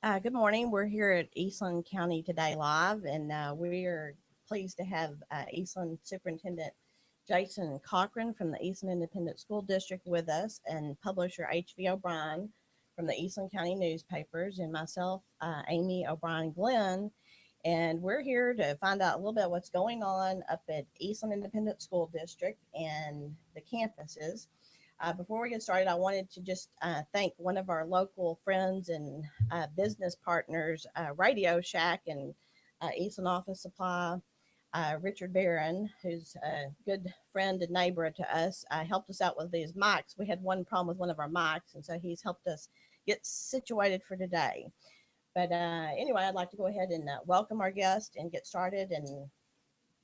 Good morning. We're here at Eastland County Today Live, and we are pleased to have Eastland Superintendent Jason Cochran from the Eastland Independent School District with us, and publisher H.V. O'Brien from the Eastland County newspapers, and myself, Amy O'Brien Glenn. And we're here to find out a little bit what's going on up at Eastland Independent School District and the campuses. Before we get started, I wanted to just thank one of our local friends and business partners, Radio Shack and Eastland Office Supply. Richard Barron, who's a good friend and neighbor to us, helped us out with these mics. We had one problem with one of our mics, and so he's helped us get situated for today. But anyway, I'd like to go ahead and welcome our guest and get started and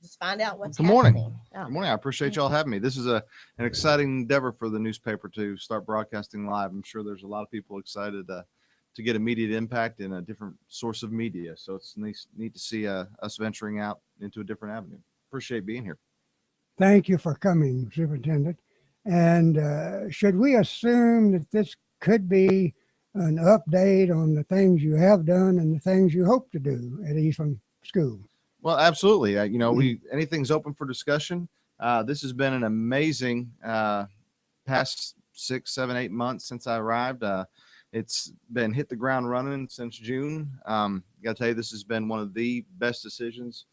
just find out what's Good morning. happening. Oh. Good morning. I appreciate y'all having me. This is an exciting endeavor for the newspaper to start broadcasting live. I'm sure there's a lot of people excited to get immediate impact in a different source of media. So it's neat to see us venturing out into a different avenue. Appreciate being here. Thank you for coming, Superintendent. And should we assume that this could be an update on the things you have done and the things you hope to do at Eastland School? Well, absolutely. Anything's open for discussion. This has been an amazing past 6, 7, 8 months since I arrived. It's been hit the ground running since June. Got to tell you, this has been one of the best decisions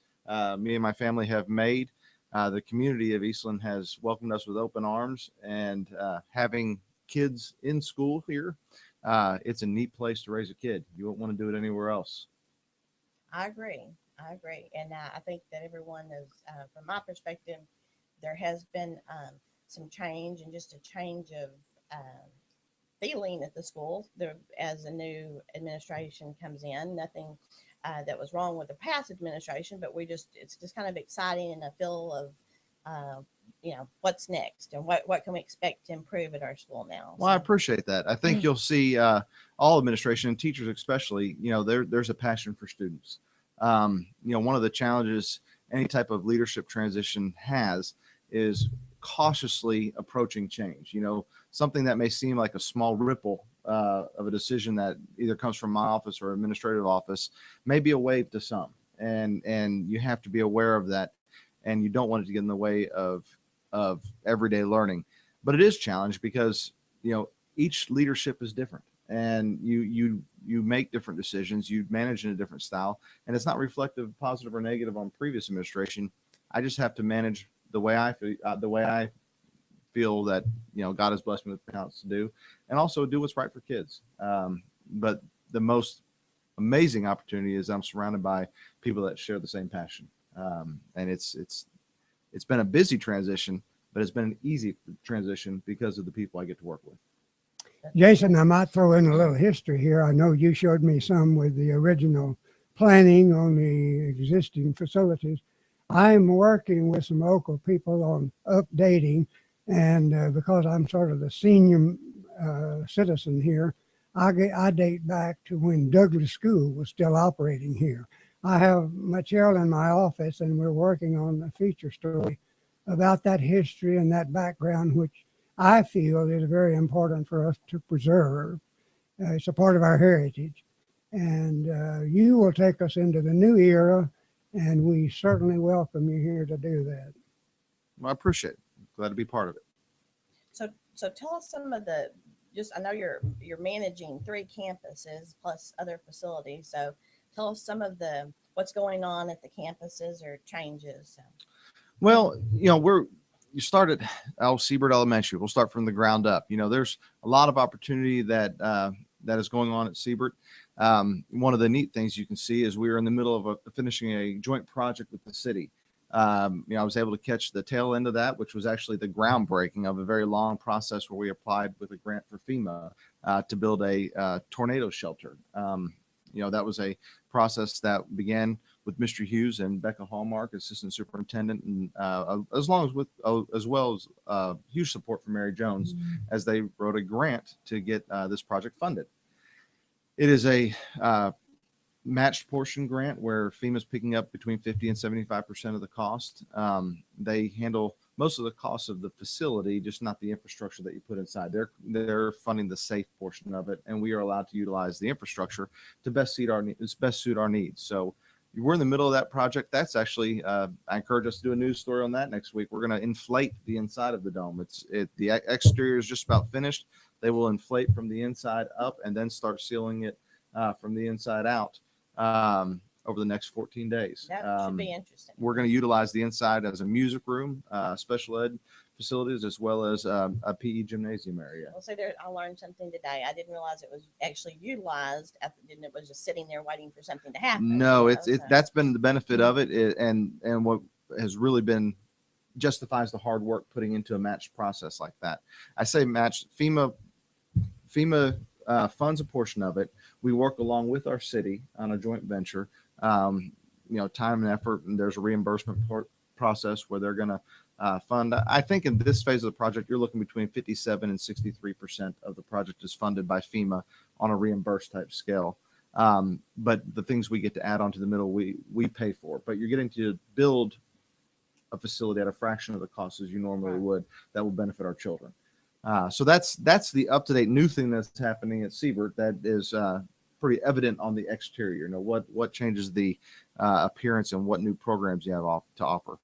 me and my family have made. The community of Eastland has welcomed us with open arms, and having kids in school here, it's a neat place to raise a kid. You won't want to do it anywhere else. I agree. And I think that everyone is, from my perspective, there has been some change and just a change of feeling at the school there as a new administration comes in. Nothing that was wrong with the past administration, but it's just kind of exciting and a feel of, what's next and what can we expect to improve at our school now. Well, I appreciate that. I think you'll see all administration and teachers especially, there's a passion for students. One of the challenges any type of leadership transition has is cautiously approaching change. Something that may seem like a small ripple of a decision that either comes from my office or administrative office may be a wave to some, and you have to be aware of that, and you don't want it to get in the way of everyday learning. But it is challenged because each leadership is different, and you make different decisions, you manage in a different style, and it's not reflective, positive or negative, on previous administration. I just have to manage the way I feel that God has blessed me with the talents to do, and also do what's right for kids. But the most amazing opportunity is I'm surrounded by people that share the same passion, and it's been a busy transition, but it's been an easy transition because of the people I get to work with. Jason, I might throw in a little history here. I know you showed me some with the original planning on the existing facilities. I'm working with some local people on updating, and because I'm sort of the senior citizen here, I date back to when Douglas School was still operating here. I have material in my office, and we're working on a feature story about that history and that background, which I feel is very important for us to preserve. It's a part of our heritage. And you will take us into the new era, and we certainly welcome you here to do that. Well, I appreciate it. Glad to be part of it. So tell us some of I know you're managing 3 campuses plus other facilities. So tell us some of what's going on at the campuses or changes. Well, you start at Siebert Elementary. We'll start from the ground up. There's a lot of opportunity that is going on at Siebert. One of the neat things you can see is we are in the middle of finishing a joint project with the city. I was able to catch the tail end of that, which was actually the groundbreaking of a very long process where we applied with a grant for FEMA to build a tornado shelter. That was a process that began with Mr. Hughes and Becca Hallmark, assistant superintendent, and as well as huge support from Mary Jones as they wrote a grant to get this project funded. It is a matched portion grant where FEMA's picking up between 50 and 75% of the cost. They handle most of the cost of the facility, just not the infrastructure that you put inside. They're funding the safe portion of it, and we are allowed to utilize the infrastructure to best suit our needs. So we're in the middle of that project. That's actually, I encourage us to do a news story on that next week. We're going to inflate the inside of the dome. The exterior is just about finished. They will inflate from the inside up and then start sealing it from the inside out over the next 14 days. That should be interesting. We're going to utilize the inside as a music room, special ed facilities, as well as a PE gymnasium area. Well, so there, I learned something today. I didn't realize it was actually utilized. It was just sitting there waiting for something to happen. No, you know, so. that's been the benefit of it, and what has really been justifies the hard work putting into a matched process like that. I say matched. FEMA funds a portion of it. We work along with our city on a joint venture. Time and effort, and there's a reimbursement process where they're going to fund. I think in this phase of the project, you're looking between 57 and 63% of the project is funded by FEMA on a reimbursed type scale. But the things we get to add on to the middle, we pay for. But you're getting to build a facility at a fraction of the cost as you normally would. That will benefit our children. So that's the up-to-date new thing that's happening at Siebert that is pretty evident on the exterior. What changes the appearance and what new programs you have to offer.